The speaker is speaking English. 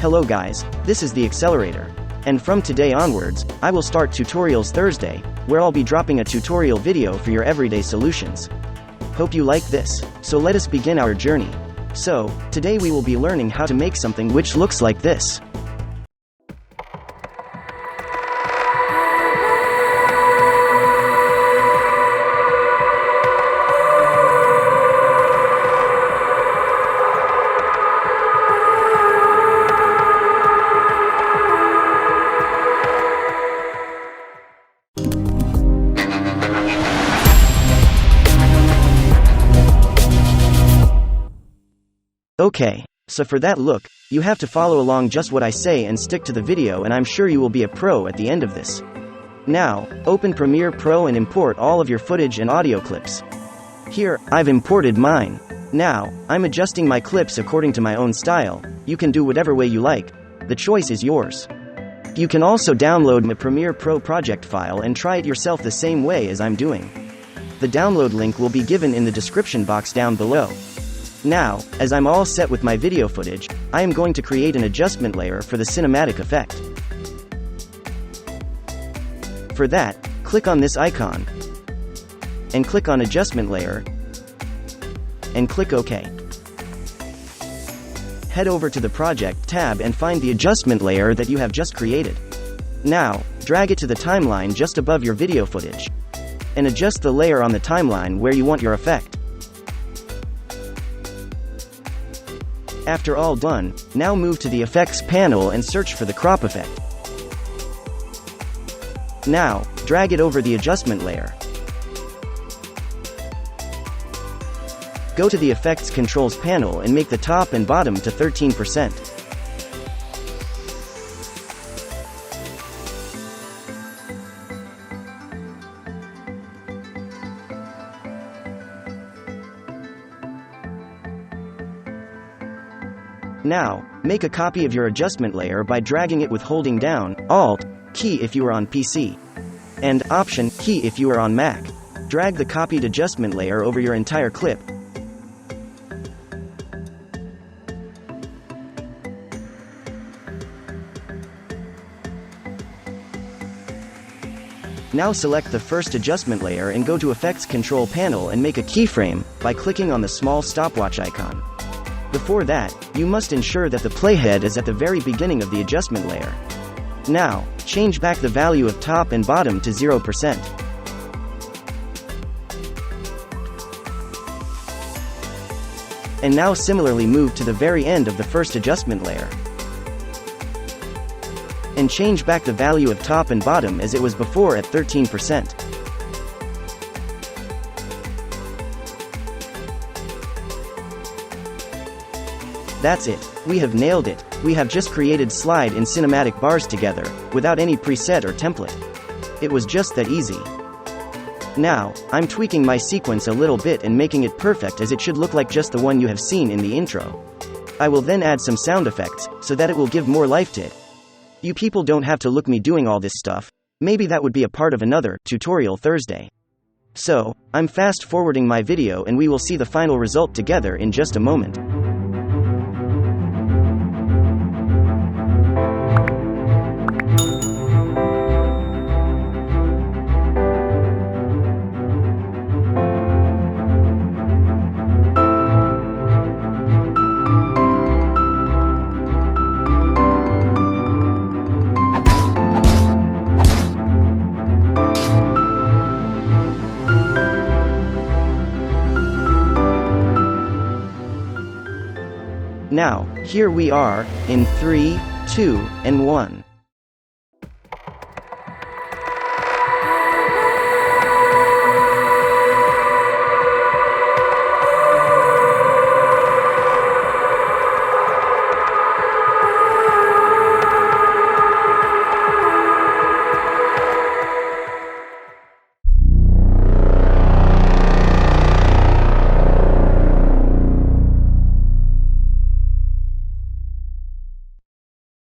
Hello guys, this is the Accelerator. And from today onwards, I will start Tutorials Thursday, where I'll be dropping a tutorial video for your everyday solutions. Hope you like this. So let us begin our journey. So, today we will be learning how to make something which looks like this. Okay, so for that look, you have to follow along just what I say and stick to the video, and I'm sure you will be a pro at the end of this. Now, open Premiere Pro and import all of your footage and audio clips. Here, I've imported mine. Now, I'm adjusting my clips according to my own style. You can do whatever way you like. The choice is yours. You can also download my Premiere Pro project file and try it yourself the same way as I'm doing. The download link will be given in the description box down below. Now, as I'm all set with my video footage, I am going to create an adjustment layer for the cinematic effect. For that, click on this icon, and click on Adjustment Layer, and click OK. Head over to the Project tab and find the adjustment layer that you have just created. Now, drag it to the timeline just above your video footage, and adjust the layer on the timeline where you want your effect. After all done, now move to the Effects panel and search for the crop effect. Now, drag it over the adjustment layer. Go to the Effects Controls panel and make the top and bottom to 13%. Now, make a copy of your adjustment layer by dragging it with holding down Alt key if you are on PC, and Option key if you are on Mac. Drag the copied adjustment layer over your entire clip. Now select the first adjustment layer and go to Effects Control panel and make a keyframe by clicking on the small stopwatch icon. Before that, you must ensure that the playhead is at the very beginning of the adjustment layer. Now, change back the value of top and bottom to 0%. And now similarly move to the very end of the first adjustment layer. And change back the value of top and bottom as it was before at 13%. That's it. We have nailed it. We have just created slide in cinematic bars together, without any preset or template. It was just that easy. Now, I'm tweaking my sequence a little bit and making it perfect as it should look like just the one you have seen in the intro. I will then add some sound effects, so that it will give more life to it. You people don't have to look me doing all this stuff. Maybe that would be a part of another Tutorial Thursday. So, I'm fast forwarding my video and we will see the final result together in just a moment. Now, here we are, in 3, 2, and 1.